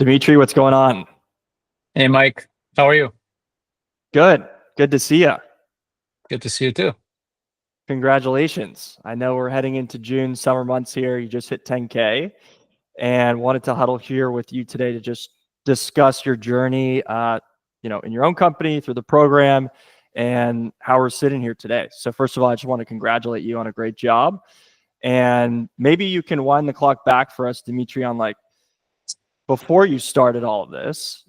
Dmitry, what's going on? Hey, Mike, how are you? Good. Good to see you. Good to see you too. Congratulations. I know we're heading into June, summer months here. You just hit 10K and wanted to huddle here with you today to just discuss your journey, in your own company through the program and how we're sitting here today. So first of all, I just want to congratulate you on a great job. And maybe you can wind the clock back for us, Dmitry, on like before you started all of this.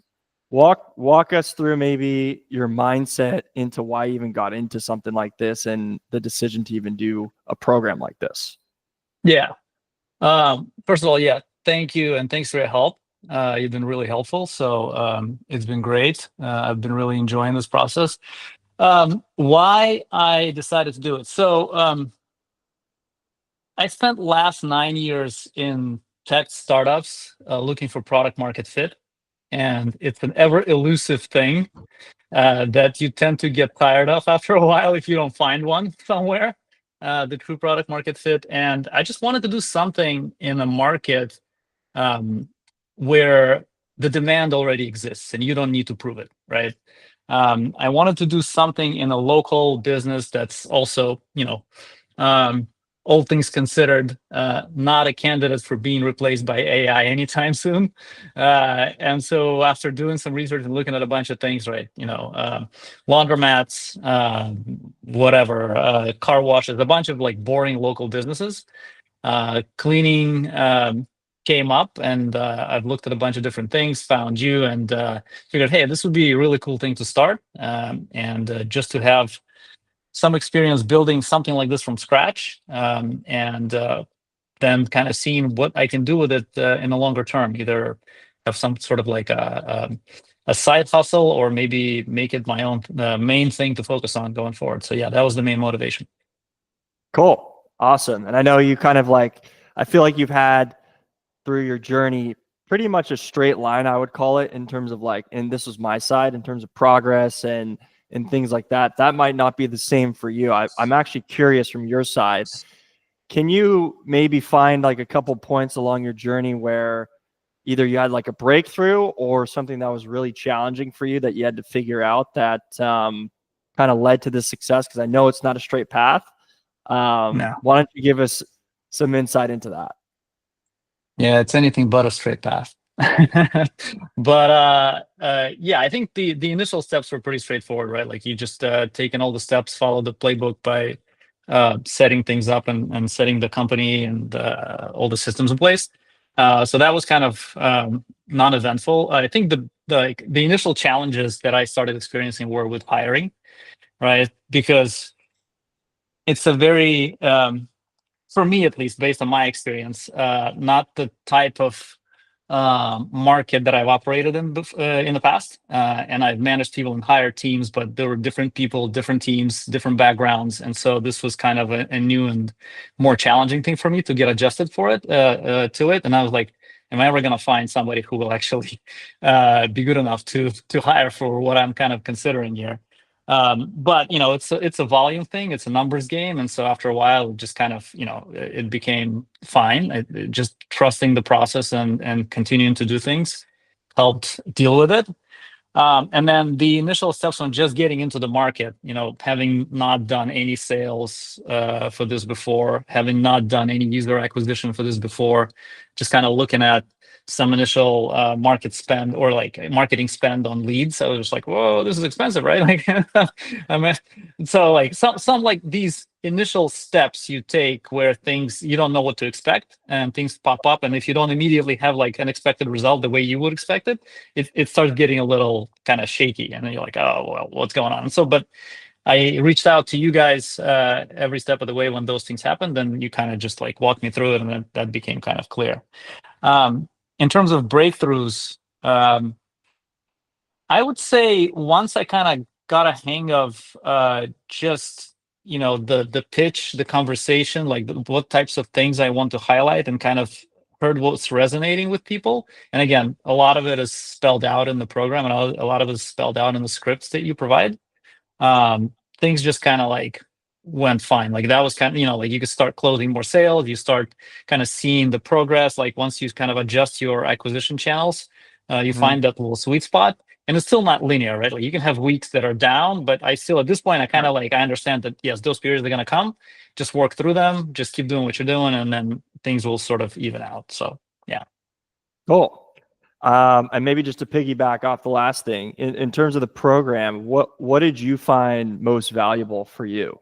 Walk us through maybe your mindset into why you even got into something like this and the decision to even do a program like this. Yeah. First of all, yeah, thank you and thanks for your help. You've been really helpful. So it's been great. I've been really enjoying this process. Why I decided to do it. So I spent last 9 years in tech startups looking for product market fit. And it's an ever elusive thing that you tend to get tired of after a while if you don't find one somewhere, the true product market fit. And I just wanted to do something in a market where the demand already exists and you don't need to prove it, right? I wanted to do something in a local business that's also, all things considered, not a candidate for being replaced by AI anytime soon. And so after doing some research and looking at a bunch of things, right, laundromats, whatever, car washes, a bunch of like boring local businesses, cleaning came up, and I've looked at a bunch of different things, found you, and figured, hey, this would be a really cool thing to start, and just to have some experience building something like this from scratch, and then kind of seeing what I can do with it in the longer term, either have some sort of like a side hustle or maybe make it my own main thing to focus on going forward. So yeah, that was the main motivation. Cool. Awesome. And I know you kind of like, I feel like you've had through your journey pretty much a straight line, I would call it, in terms of like, and this was my side in terms of progress and things like that. That might not be the same for you. I'm actually curious from your side. Can you maybe find like a couple points along your journey where either you had like a breakthrough or something that was really challenging for you that you had to figure out that kind of led to this success? Because I know it's not a straight path. No. Why don't you give us some insight into that? Yeah, it's anything but a straight path. But yeah, I think the initial steps were pretty straightforward, right? Like you just taken all the steps, follow the playbook by setting things up and setting the company and all the systems in place. So that was kind of non-eventful. I think the initial challenges that I started experiencing were with hiring, right? Because it's a very for me at least, based on my experience, not the type of market that I've operated in the past. And I've managed people and hired teams, but there were different people, different teams, different backgrounds. And so this was kind of a new and more challenging thing for me to get adjusted to it. And I was like, am I ever going to find somebody who will actually be good enough to hire for what I'm kind of considering here? But it's a volume thing, it's a numbers game, and so after a while it just kind of it became fine. Just trusting the process and continuing to do things helped deal with it. And then the initial steps on just getting into the market, having not done any sales for this before, having not done any user acquisition for this before, just kind of looking at some initial market spend or like marketing spend on leads. I was just like, whoa, this is expensive, right? Like, I mean, so like some like these initial steps you take where things you don't know what to expect and things pop up, and if you don't immediately have like an expected result the way you would expect it starts getting a little kind of shaky, and then you're like, oh well, what's going on? So, but I reached out to you guys every step of the way when those things happened, and you kind of just like walked me through it, and then that became kind of clear. In terms of breakthroughs, I would say once I kind of got a hang of just the pitch, the conversation, like what types of things I want to highlight, and kind of heard what's resonating with people. And again, a lot of it is spelled out in the program, and a lot of it is spelled out in the scripts that you provide. Things just kind of like went fine. Like that was kind of, like you could start closing more sales. You start kind of seeing the progress. Like once you kind of adjust your acquisition channels, You Mhm. find that little sweet spot, and it's still not linear, right? Like you can have weeks that are down, but I still at this point I kind Right. of like I understand that yes, those periods are gonna come. Just work through them, just keep doing what you're doing, and then things will sort of even out. So yeah. Cool. And maybe just to piggyback off the last thing, in terms of the program, what did you find most valuable for you?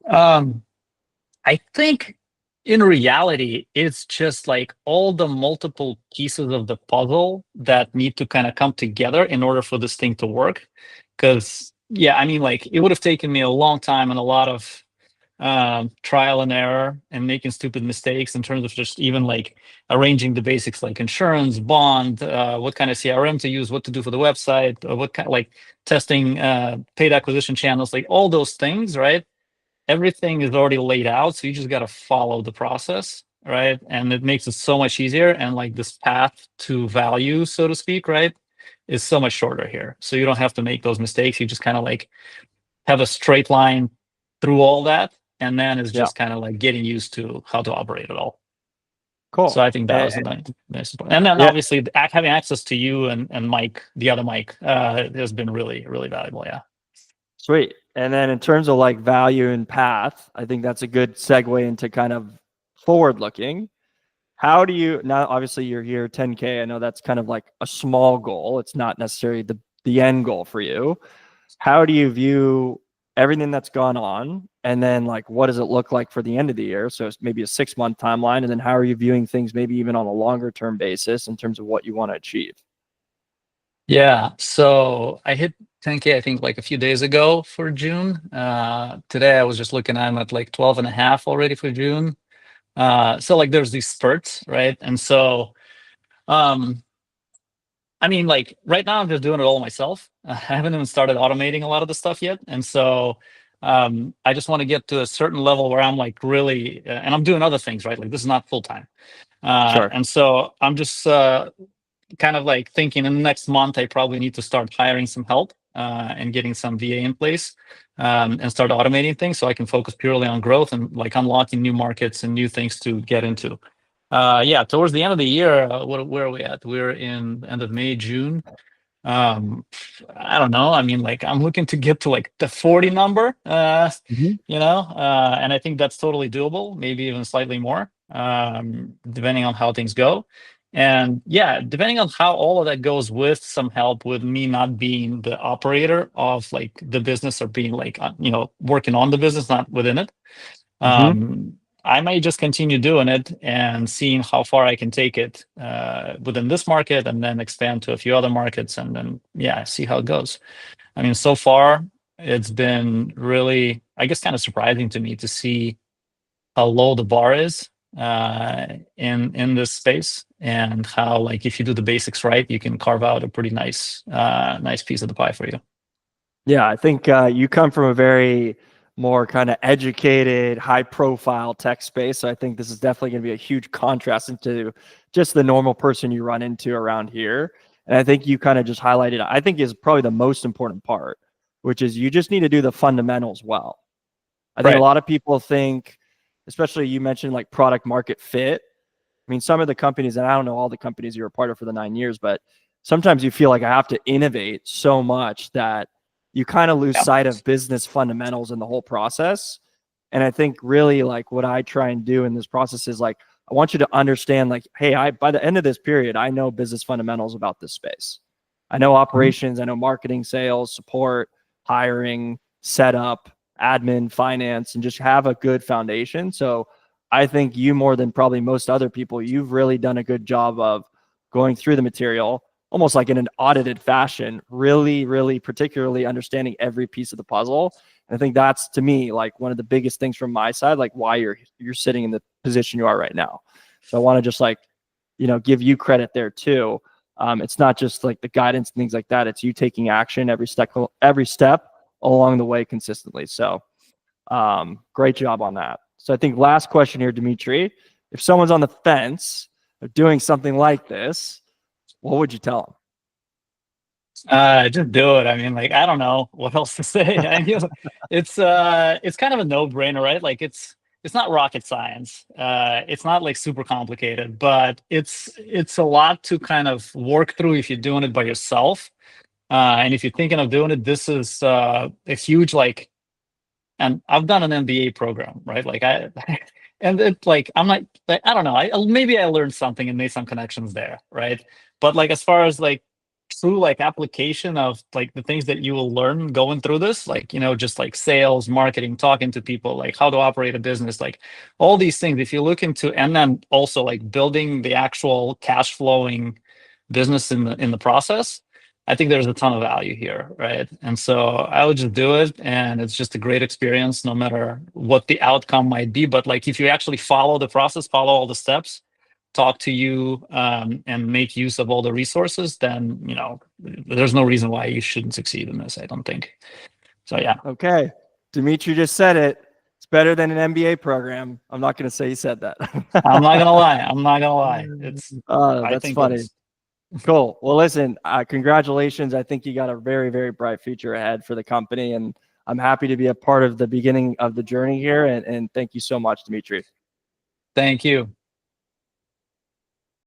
Um, I think in reality, it's just like all the multiple pieces of the puzzle that need to kind of come together in order for this thing to work. Because, yeah, I mean, like it would have taken me a long time and a lot of trial and error and making stupid mistakes in terms of just even like arranging the basics like insurance, bond, what kind of CRM to use, what to do for the website, what kind like testing paid acquisition channels, like all those things, right? Everything is already laid out, so you just got to follow the process, right? And it makes it so much easier, and like this path to value, so to speak, right, is so much shorter here, so you don't have to make those mistakes. You just kind of like have a straight line through all that, and then it's Yeah. just kind of like getting used to how to operate it all. So Cool. I think that was the nice point. And then Yeah. obviously having access to you and Mike, the other Mike, has been really, really valuable. Yeah. Sweet. And then in terms of like value and path, I think that's a good segue into kind of forward looking. How do you now? Obviously, you're here 10K. I know that's kind of like a small goal. It's not necessarily the end goal for you. How do you view everything that's gone on? And then like what does it look like for the end of the year? So it's maybe a 6 month timeline. And then how are you viewing things maybe even on a longer term basis in terms of what you want to achieve? Yeah. So I hit 10K, I think like a few days ago for June. Today I was just looking, I'm at like 12 and a half already for June. So like there's these spurts, right? And so, um, I mean, like right now I'm just doing it all myself. I haven't even started automating a lot of the stuff yet. And so, I just want to get to a certain level where I'm like really, and I'm doing other things, right? Like this is not full time. Sure. And so I'm just, kind of like thinking in the next month, I probably need to start hiring some help and getting some VA in place and start automating things so I can focus purely on growth and like unlocking new markets and new things to get into. Yeah, towards the end of the year, where are we at? We're in end of May, June. um I don't know, I mean, like I'm looking to get to like the 40 number, Mhm. and I think that's totally doable, maybe even slightly more, depending on how things go. And yeah, depending on how all of that goes, with some help with me not being the operator of like the business or being like working on the business, not within it. Mhm. um, I might just continue doing it and seeing how far I can take it within this market, and then expand to a few other markets, and then yeah, see how it goes. I mean, so far it's been really, I guess, kind of surprising to me to see how low the bar is in this space, and how like if you do the basics right, you can carve out a pretty nice piece of the pie for you. Yeah, I think you come from a very more kind of educated, high profile tech space. So I think this is definitely going to be a huge contrast into just the normal person you run into around here. And I think you kind of just highlighted, I think is probably the most important part, which is you just need to do the fundamentals well. I think a Right. lot of people think, especially you mentioned like product market fit. I mean, some of the companies, and I don't know all the companies you were a part of for the 9 years, but sometimes you feel like I have to innovate so much that you kind of lose Yeah. sight of business fundamentals in the whole process. And I think really like what I try and do in this process is like, I want you to understand like, hey, by the end of this period, I know business fundamentals about this space. I know Mhm. operations, I know marketing, sales, support, hiring, setup, admin, finance, and just have a good foundation. So I think you more than probably most other people, you've really done a good job of going through the material almost like in an audited fashion, really, really particularly understanding every piece of the puzzle. And I think that's to me like one of the biggest things from my side, like why you're sitting in the position you are right now. So I want to just like, give you credit there too. It's not just like the guidance and things like that. It's you taking action every step along the way consistently. So great job on that. So I think last question here, Dmitry. If someone's on the fence of doing something like this, what would you tell Just do it. I mean, like, I don't know what else to say. I mean, it's kind of a no-brainer, right? Like it's not rocket science. It's not like super complicated, but it's a lot to kind of work through if you're doing it by yourself. And if you're thinking of doing it, this is a huge like. And I've done an MBA program, right? Like and it like I'm not, like, I don't know. Maybe I learned something and made some connections there, right? But like as far as like true like application of like the things that you will learn going through this, like just like sales, marketing, talking to people, like how to operate a business, like all these things. If you look into, and then also like building the actual cash flowing business in the process, I think there's a ton of value here, right? And so I would just do it, and it's just a great experience, no matter what the outcome might be. But like if you actually follow the process, follow all the steps, talk to you, and make use of all the resources, then there's no reason why you shouldn't succeed in this, I don't think. So yeah. Okay, Dmitry just said it. It's better than an MBA program. I'm not going to say he said that. I'm not gonna lie. It's I that's think funny. Cool. Well, listen, congratulations. I think you got a very, very bright future ahead for the company, and I'm happy to be a part of the beginning of the journey here. And thank you so much, Dmitry. Thank you.